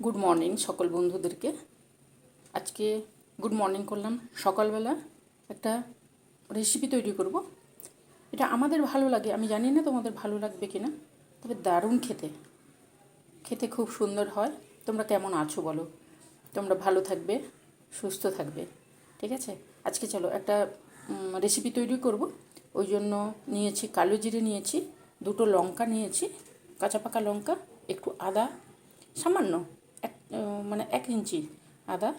Good morning সকল বন্ধুদেরকে। আজকে গুড মর্নিং করলাম। সকালবেলা একটা রেসিপি তৈরি করব। এটা আমাদের ভালো লাগে, আমি জানি না তোমাদের ভালো লাগবে কিনা, তবে দারুণ খেতে খেতে খুব সুন্দর হয়। তোমরা কেমন আছো বলো? তোমরা ভালো থাকবে, সুস্থ থাকবে, ঠিক আছে? আজকে চলো একটা রেসিপি তৈরি করব। ওই জন্য নিয়েছি কালো জিরে, নিয়েছি দুটো লঙ্কা, নিয়েছি কাঁচা পাকা লঙ্কা, একটু আদা, সামান্য মানে 1 ইঞ্চি আদা,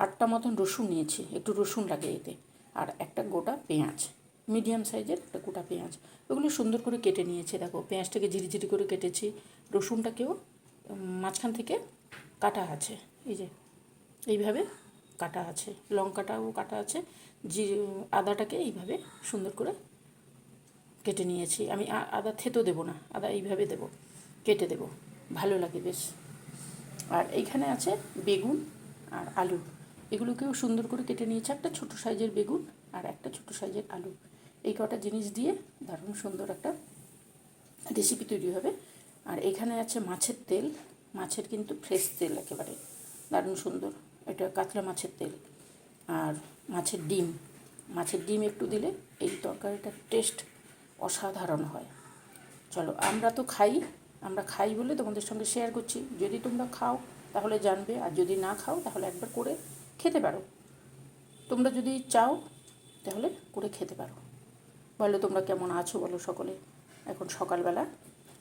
8টা মতন রসুন নিয়েছি, একটু রসুন লাগে এতে, আর একটা গোটা পেঁয়াজ, মিডিয়াম সাইজের একটা গোটা পেঁয়াজ। ওগুলো সুন্দর করে কেটে নিয়েছি। দেখো, পেঁয়াজটাকে ঝিরিঝিরি করে কেটেছি, রসুনটাকেও মাঝখান থেকে কাটা আছে, এই যে এইভাবে কাটা আছে, লঙ্কাটাও কাটা আছে, আদাটাকে এইভাবে সুন্দর করে কেটে নিয়েছি। আমি আদা থেতো দেবো না, আদা এইভাবে দেবো, কেটে দেবো, ভালো লাগে বেশ। আর এইখানে আছে বেগুন আর আলু, এগুলোকেও সুন্দর করে কেটে নিয়েছি। একটা ছোটো সাইজের বেগুন আর একটা ছোটো সাইজের আলু, এই কটা জিনিস দিয়ে দারুণ সুন্দর একটা রেসিপি তৈরি হবে। আর এখানে আছে মাছের তেল, মাছের কিন্তু ফ্রেশ তেল, একেবারে দারুণ সুন্দর, এটা কাতলা মাছের তেল। আর মাছের ডিম, মাছের ডিম একটু দিলে এই তরকারিটার টেস্ট অসাধারণ হয়। চলো, আমরা খাই বলে তোমাদের সঙ্গে শেয়ার করছি। যদি তোমরা খাও তাহলে জানবে, আর যদি না খাও তাহলে একবার করে খেতে পারো। তোমরা যদি চাও তাহলে করে খেতে পারো। বলো তোমরা কেমন আছো বলো সকলে। এখন সকালবেলা,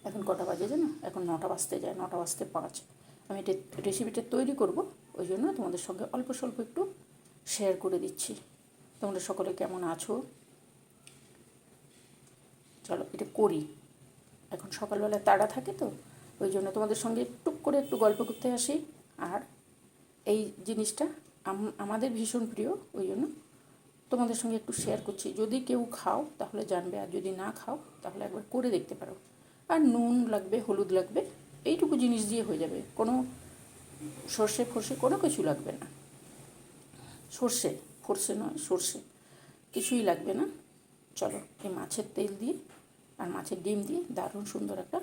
এখন কটা বাজে জানো? এখন 9টা বাজতে যায়, 9টা বাজতে 5। আমি এটা রেসিপিটা তৈরি করব, ওই জন্য তোমাদের সঙ্গে অল্প স্বল্প একটু শেয়ার করে দিচ্ছি। তোমরা সকলে কেমন আছো? চলো এটা করি। এখন সকালবেলা তাড়া থাকে তো, ওই জন্য তোমাদের সঙ্গে টুক করে একটু গল্প করতে আসি। আর এই জিনিসটা আমাদের ভীষণ প্রিয়, ওই জন্য তোমাদের সঙ্গে একটু শেয়ার করছি। যদি কেউ খাও তাহলে জানবে, আর যদি না খাও তাহলে একবার করে দেখতে পারো। আর নুন লাগবে, হলুদ লাগবে, এইটুকু জিনিস দিয়ে হয়ে যাবে। কোনো সর্ষে ফর্ষে কোনো কিছু লাগবে না, ফর্ষে নয়, সর্ষে কিছুই লাগবে না। চলো, এই মাছের তেল দিয়ে আর মাছের ডিম দিয়ে দারুণ সুন্দর একটা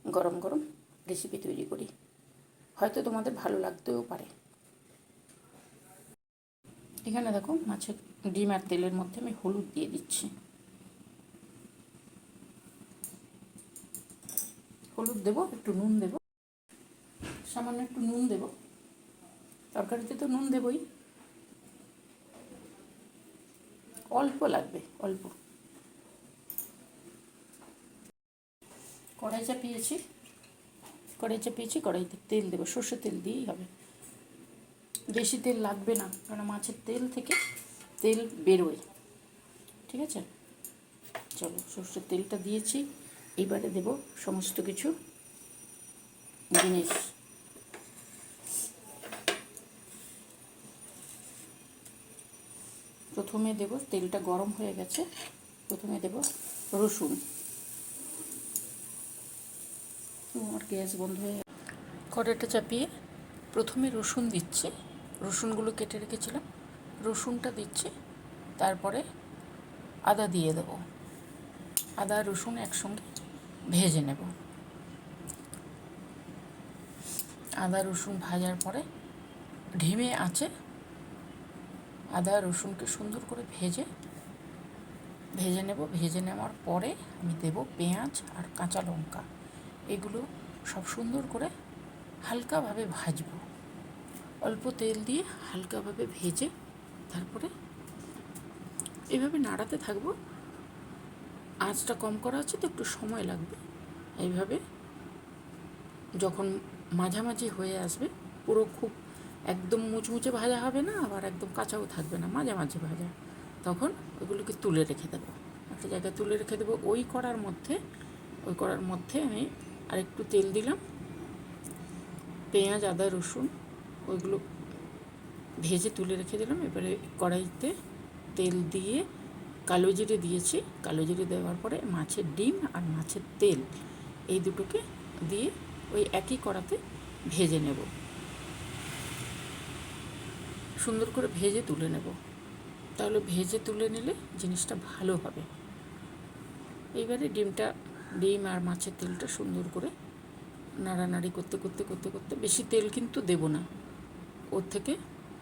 গরম গরম রেসিপি তৈরি করি। হয়তো তোমাদের ভালো লাগতেও পারে। এখানে দেখো, মাছের ডিম আর তেলের মধ্যে আমি হলুদ দিয়ে দিচ্ছি, হলুদ দেবো, একটু নুন দেবো, সামান্য একটু নুন দেবো, তরকারিতে তো নুন দেবই, অল্প লাগবে, অল্প। কড়াই চাপিয়েছি, কড়াইতে তেল দেবো, সর্ষের তেল দিয়েই হবে, বেশি তেল লাগবে না, কারণ মাছের তেল থেকে তেল বেরোয়, ঠিক আছে? চলো, সর্ষের তেলটা দিয়েছি, এইবারে দেব সমস্ত কিছু জিনিস। প্রথমে দেব, তেলটা গরম হয়ে গেছে, প্রথমে দেব রসুন। আমার গ্যাস বন্ধ হয়ে গেছে। কড়াইটা চাপিয়ে প্রথমে রসুন দিচ্ছি, রসুনগুলো কেটে রেখেছিলাম, রসুনটা দিচ্ছি, তারপরে আদা দিয়ে দেব, আদা রসুন একসঙ্গে ভেজে নেব। আদা রসুন ভাজার পরে ধিমে আঁচে আদা রসুনকে সুন্দর করে ভেজে নেব। ভেজে নেওয়ার পরে আমি দেব পেঁয়াজ আর কাঁচা লঙ্কা, এগুলো সব সুন্দর করে হালকাভাবে ভাজবো, অল্প তেল দিয়ে হালকাভাবে ভেজে তারপরে এইভাবে নাড়াতে থাকবো। আঁচটা কম করা আছে তো একটু সময় লাগবে। এইভাবে যখন মাঝামাঝি হয়ে আসবে, পুরো খুব একদম মুচমুচে ভাজা হবে না, আবার একদম কাঁচাও থাকবে না, মাঝামাঝি ভাজা, তখন ওইগুলোকে তুলে রেখে দেবো, একটা জায়গায় তুলে রেখে দেবো। ওই কড়ার মধ্যে আমি আরেকটু তেল দিলাম, পেঁয়াজ আদা রসুন ওইগুলো ভেজে তুলে রেখে দিলাম। এবারে কড়াইতে তেল দিয়ে কালো জিরে দিয়েছি, কালো জিরে দেওয়ার পরে মাছের ডিম আর মাছের তেল এই দুটোকে দিয়ে ওই একই কড়াতে ভেজে নেব, সুন্দর করে ভেজে তুলে নেব। তাহলে ভেজে তুলে নিলে জিনিসটা ভালো হবে। এইবারে ডিম আর মাছের তেলটা সুন্দর করে নাড়ানাড়ি করতে করতে করতে করতে বেশি তেল কিন্তু দেবো না, ওর থেকে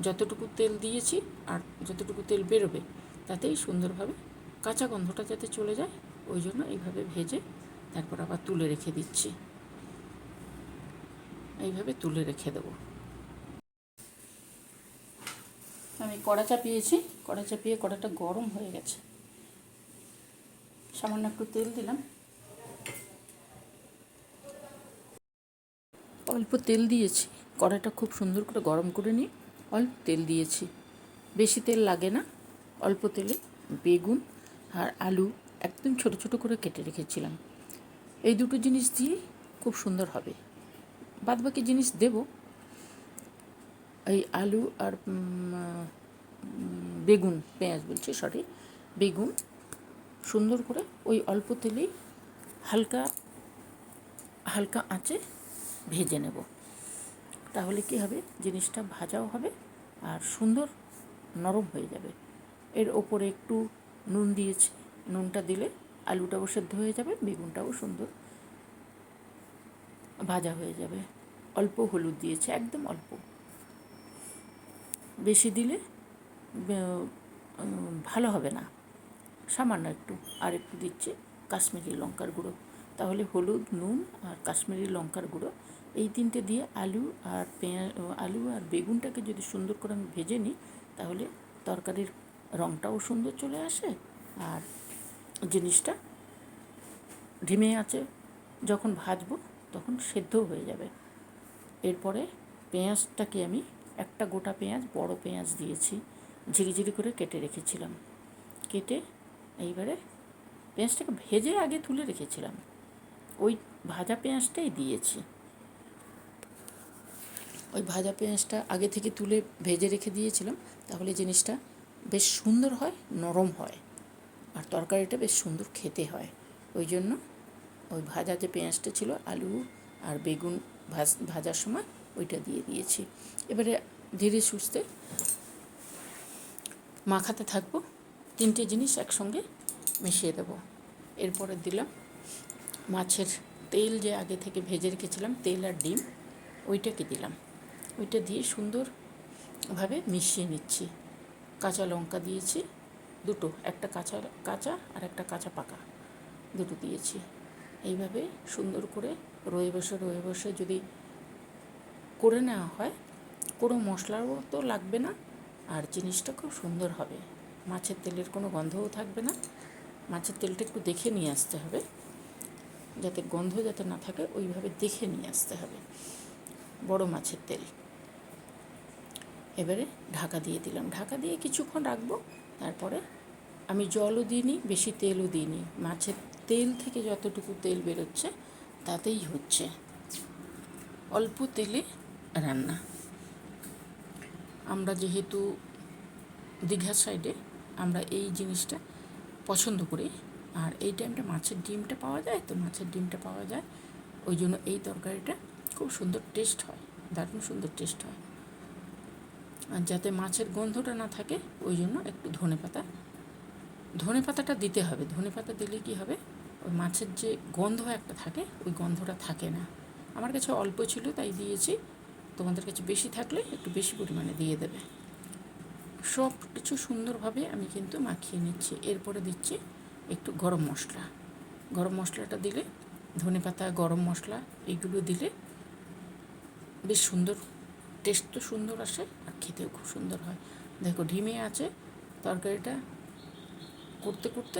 যতটুকু তেল দিয়েছি আর যতটুকু তেল বেরোবে তাতেই সুন্দরভাবে কাঁচা গন্ধটা যাতে চলে যায়, ওই জন্য এইভাবে ভেজে তারপর আবার তুলে রেখে দিচ্ছি। এইভাবে তুলে রেখে দেবো। আমি কড়া চাপিয়েছি, কড়া চাপিয়ে কড়াটা গরম হয়ে গেছে, সামান্য একটু তেল দিলাম। অল্প তেল দিয়েছি, কড়াটা খুব সুন্দর করে গরম করে নিয়ে অল্প তেল দিয়েছি, বেশি তেল লাগে না। অল্প তেলে বেগুন আর আলু একদম ছোট ছোট করে কেটে রেখেছিলাম, এই দুটো জিনিস দিয়ে খুব সুন্দর হবে। বাদবাকি জিনিস দেব, এই আলু আর বেগুন, পেঁয়াজ বলছি, সরি, বেগুন সুন্দর করে ওই অল্প তেলেই হালকা হালকা আঁচে ভেজে নেব। তাহলে কী হবে, জিনিসটা ভাজাও হবে আর সুন্দর নরম হয়ে যাবে। এর ওপরে একটু নুন দিয়েছি, নুনটা দিলে আলুটাও সেদ্ধ হয়ে যাবে, বেগুনটাও সুন্দর ভাজা হয়ে যাবে। অল্প হলুদ দিয়েছি, একদম অল্প, বেশি দিলে ভালো হবে না, সামান্য একটু। আর একটু দিচ্ছি কাশ্মীরি লঙ্কার গুঁড়ো, তাহলে হলুদ, নুন আর কাশ্মীরি লঙ্কার গুঁড়ো এই তিনটে দিয়ে আলু আর বেগুনটাকে যদি সুন্দর করে আমি ভেজে নিই, তাহলে তরকারির রঙটাও সুন্দর চলে আসে আর জিনিসটা ধিমে আঁচে যখন ভাজবো তখন সেদ্ধও হয়ে যাবে। এরপরে পেঁয়াজটাকে আমি একটা গোটা পেঁয়াজ, বড় পেঁয়াজ দিয়েছি, ঝিরিঝিরি করে কেটে রেখেছিলাম। কেটে এইবারে পেঁয়াজটাকে ভেজে আগে তুলে রেখেছিলাম, ওই ভাজা পেঁয়াজটাই দিয়েছি। ওই ভাজা পেঁয়াজটা আগে থেকে তুলে ভেজে রেখে দিয়েছিলাম, তাহলে জিনিসটা বেশ সুন্দর হয়, নরম হয় আর তরকারিটা বেশ সুন্দর খেতে হয়। ওই জন্য ওই ভাজা যে পেঁয়াজটা ছিল আলু আর বেগুন ভাজার সময় ওইটা দিয়ে দিয়েছি। এবারে ধীরে সুস্থে মাখাতে থাকবো, তিনটে জিনিস একসঙ্গে মিশিয়ে দেবো। এরপরে দিলাম মাছের তেল, যে আগে থেকে ভেজে রেখেছিলাম, তেল আর ডিম, ওইটাকে দিলাম। ওইটা দিয়ে সুন্দরভাবে মিশিয়ে নিচ্ছি। কাঁচা লঙ্কা দিয়েছি দুটো, একটা কাঁচা আর একটা কাঁচা পাকা, দুটো দিয়েছি। এইভাবে সুন্দর করে রয়ে বসে যদি করে নেওয়া হয়, কোনো মশলাও তো লাগবে না আর জিনিসটা খুব সুন্দর হবে। মাছের তেলের কোনো গন্ধও থাকবে না। মাছের তেলটা একটু দেখে নিয়ে আসতে হবে, যাতে গন্ধ যাতে না থাকে, ওইভাবে দেখে নিয়ে আসতে হবে, বড় মাছের তেল। এবারে ঢাকা দিয়ে দিলাম, ঢাকা দিয়ে কিছুক্ষণ রাখবো। তারপরে আমি জলও দিইনি, বেশি তেলও দিইনি, মাছের তেল থেকে যতটুকু তেল বেরোচ্ছে তাতেই হচ্ছে, অল্প তেলে রান্না। আমরা যেহেতু দীঘার সাইডে, আমরা এই জিনিসটা পছন্দ করি, আর এই টাইমটা মাছের ডিমটা পাওয়া যায়, তো মাছের ডিমটা পাওয়া যায়, ওই জন্য এই তরকারিটা খুব সুন্দর টেস্ট হয়, দারুণ সুন্দর টেস্ট হয়। আর যাতে মাছের গন্ধটা না থাকে, ওই জন্য একটু ধনে পাতাটা দিতে হবে। ধনে পাতা দিলে কী হবে, ওই মাছের যে গন্ধ একটা থাকে, ওই গন্ধটা থাকে না। আমার কাছে অল্প ছিল তাই দিয়েছি, তোমাদের কাছে বেশি থাকলে একটু বেশি পরিমাণে দিয়ে দেবে। সব কিছু সুন্দরভাবে আমি কিন্তু মাখিয়ে নিচ্ছি। এরপরে দিচ্ছি একটু গরম মশলা। গরম মশলাটা দিলে, ধনে পাতা, গরম মশলা এইগুলো দিলে বেশ সুন্দর টেস্ট তো সুন্দর আসে আর খেতেও খুব সুন্দর হয়। দেখো ঢিমে আছে তরকারিটা, করতে করতে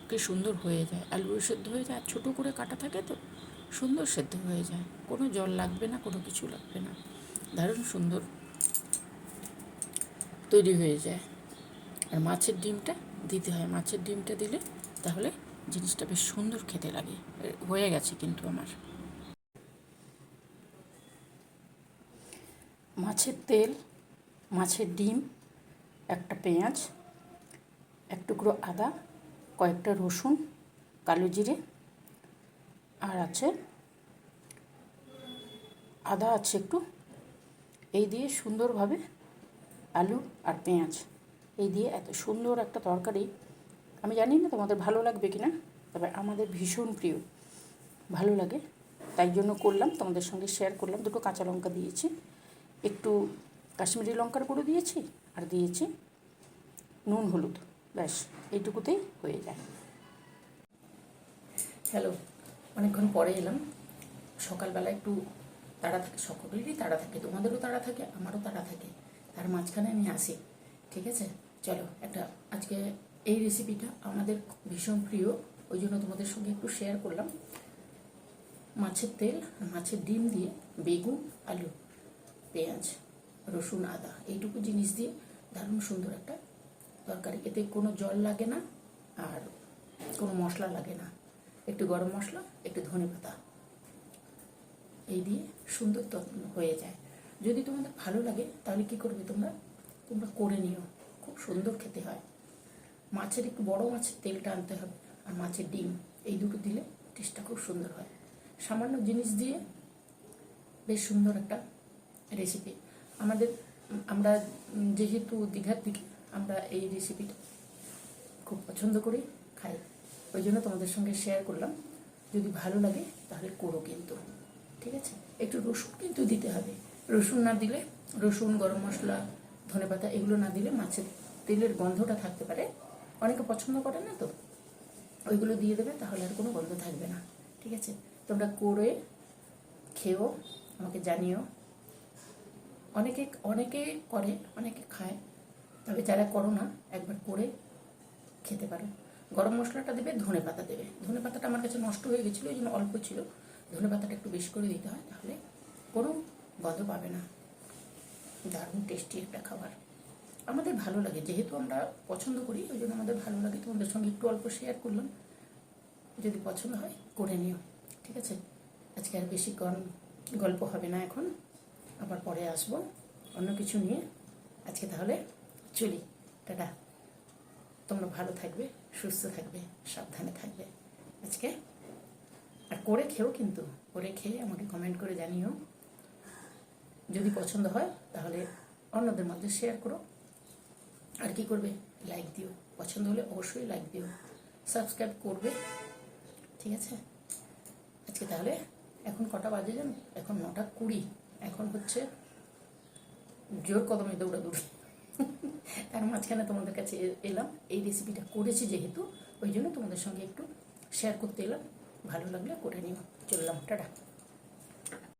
কি সুন্দর হয়ে যায়, আলু সেদ্ধ হয়ে যায়, আর ছোটো করে কাটা থাকে তো সুন্দর সেদ্ধ হয়ে যায়, কোনো জল লাগবে না, কোনো কিছু লাগবে না, দারুণ সুন্দর তৈরি হয়ে যায়। আর মাছের ডিমটা দিতে হয়, মাছের ডিমটা দিলে তাহলে জিনিসটা বেশ সুন্দর খেতে লাগে। হয়ে গেছে কিন্তু আমার মাছের তেল, মাছের ডিম, একটা পেঁয়াজ, এক টুকরো আদা, কয়েকটা রসুন, কালো জিরে, আর আছে আদা আছে একটু, এই দিয়ে সুন্দরভাবে আলু আর পেঁয়াজ এই দিয়ে এত সুন্দর একটা তরকারি, আমি জানি না তোমাদের ভালো লাগবে কি না, তবে আমাদের ভীষণ প্রিয়, ভালো লাগে। তাই জন্য করলাম, তোমাদের সঙ্গে শেয়ার করলাম। দুটো কাঁচা লঙ্কা দিয়েছি, একটু কাশ্মীরি লঙ্কার গুঁড়ো দিয়েছি, আর দিয়েছি নুন হলুদ, ব্যাস এইটুকুতেই হয়ে যায়। হ্যালো, অনেকক্ষণ পরে এলাম। সকালবেলা একটু তাড়া থাকে, সকলেরই তাড়া থাকে, তোমাদেরও তাড়া থাকে, আমারও তাড়া থাকে, তার মাঝখানে আমি আসি। ঠিক আছে, চলো একটা আজকে এই রেসিপিটা আমাদের ভীষণ প্রিয়, ওই জন্য তোমাদের সঙ্গে একটু শেয়ার করলাম। মাছের তেল, মাছের ডিম দিয়ে বেগুন, আলু, পেঁয়াজ, রসুন, আদা, এইটুকু জিনিস দিয়ে দারুণ সুন্দর একটা তরকারি। এতে কোনো জল লাগে না আর কোনো মশলা লাগে না, একটু গরম মশলা, একটু ধনেপাতা, এই দিয়ে সুন্দর হয়ে যায়। যদি তোমাদের ভালো লাগে তাহলে কি করবে, তোমরা করে নিও, খুব সুন্দর খেতে হয়। মাছের একটু বড় মাছের তেলটা আনতে হবে, আর মাছের ডিম, এই দুটো দিলে টেস্টটা খুব সুন্দর হয়। সামান্য জিনিস দিয়ে বেশ সুন্দর একটা রেসিপি। আমরা যেহেতু দীঘার দিকে, আমরা এই রেসিপিটা খুব পছন্দ করি, খাই, ওই জন্য তোমাদের সঙ্গে শেয়ার করলাম। যদি ভালো লাগে তাহলে করো কিন্তু, ঠিক আছে। একটু রসুন কিন্তু দিতে হবে, রসুন না দিলে, রসুন, গরম মশলা, ধনেপাতা এগুলো না দিলে মাছের তেলের গন্ধটা থাকতে পারে, অনেকে পছন্দ করে না, তো ওইগুলো দিয়ে দেবে, তাহলে আর কোনো গন্ধ থাকবে না। ঠিক আছে, তোমরা করে খেও, আমাকে জানিও। অনেকে করে, অনেকে খায়, তবে যারা করো না একবার করে খেতে পারো। গরম মশলাটা দেবে, ধনে পাতা দেবে। ধনে পাতাটা আমার কাছে নষ্ট হয়ে গেছিলো, ওই জন্য অল্প ছিল, ধনে পাতাটা একটু বেশি করে দিতে হয়, তাহলে কোনো গন্ধ পাবে না। দারুণ টেস্টি একটা খাবার, আমাদের ভালো লাগে, যেহেতু আমরা পছন্দ করি, ওই জন্য আমাদের ভালো লাগে। তোমাদের সঙ্গে একটু অল্প শেয়ার করলাম, যদি পছন্দ হয় করে নিও, ঠিক আছে। আজকে আর বেশি গল্প হবে না, এখন আবার পরে আসবো অন্য কিছু নিয়ে। আজকে তাহলে চলি, টাটা। তোমরা ভালো থাকবে, সুস্থ থাকবে, সাবধানে থাকবে আজকে। আর করে খেও কিন্তু, করে খেয়ে আমাকে কমেন্ট করে জানিও। যদি পছন্দ হয় তাহলে অন্যদের মধ্যে শেয়ার করো। আর কি করবে, লাইক দিও, পছন্দ হলে অবশ্যই লাইক দিও, সাবস্ক্রাইব করবে, ঠিক আছে। আজকে তাহলে, এখন কটা বাজে জানো, এখন 9:20, এখন হচ্ছে জোর কদমে দৌড়াদৌড়ি। তার মাঝখানে তোমাদের কাছে এলাম, এই রেসিপিটা করেছি যেহেতু, ওই জন্য তোমাদের সঙ্গে একটু শেয়ার করতে এলাম। ভালো লাগলে করে নিও, চললাম, টাটা।